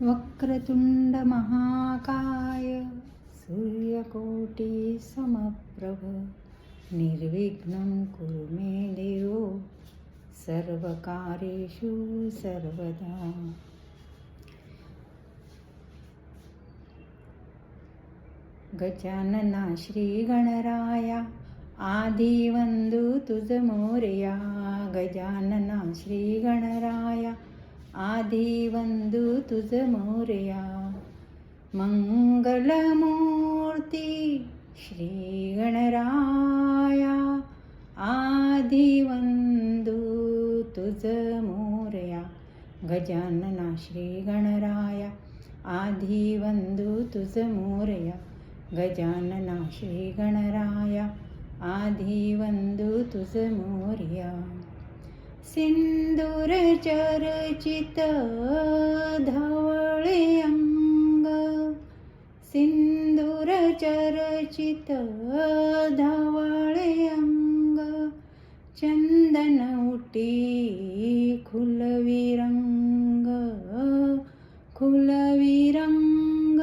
वक्रतुंड महाकाय सूर्यकोटी समप्रभ निर्विघ्नं कुरु मे देवो सर्वकार्येषु सर्वदा. गजानना श्री गणराया आदिवंदू तुझ मोरया. गजानना श्री गणराया आदिवंदू तुझ मोरया. मंगलमूर्ती श्री गणराया आदिवंदू तुझ मोरया. गजानना श्री गणराया आदिवंदू तुझ मोरया. गजानना श्री गणराया आदिवंदू तुझ मोरया. सिंदूर चर्चित धवळे अंग. सिंदूर चर्चित धवळे अंग. चंदन उटी खुलवी रंग. खुलवी रंग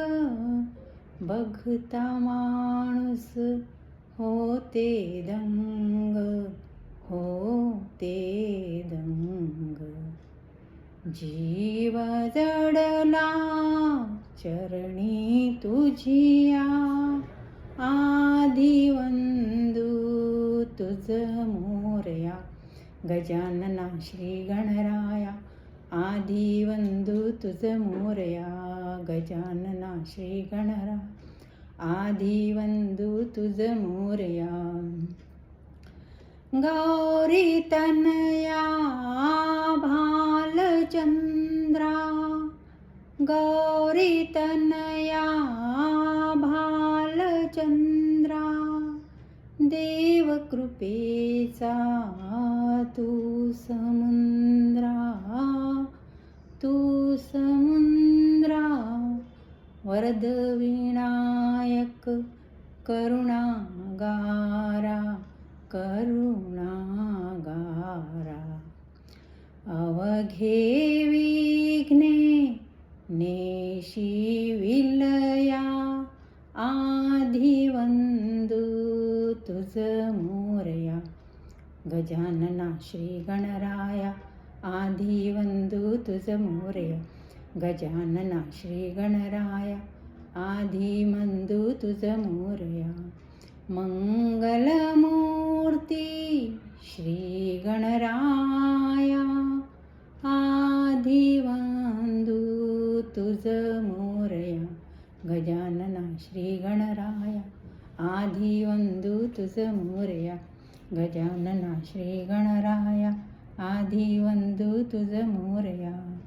बघता माणूस होते दंग. होते दंग. जीव जडला चरणी तुझिया. आदिवंदू तुझ मोरया. गजानना श्री गणराया आदिवंदू तुझ मोरया. गजानना श्री गणराया आदिवंदू तुझ मोरया. गौरी तनया भालचंद्रा. गौरी तनया भालचंद्रा. देव कृपेचा तू समुद्रा. तू समुद्रा. वरद विनायक करुणागारा. करुणागारा. अवघे विघ्ने नेशी विलया. आदिवंदू तुझ मोरया. गजानना श्री गणराया आदिवंदू तुझ मोरया. गजानना श्री गणराया आदिवंदू तुझ मोरया. मंगलमूर्ती श्री गणराया आदिवंदू तुझ मोरया. गजानना श्री गणराया आदिवंदू तुझ मोरया. गजानना श्री गणराया आदिवंदू तुझ मोरया.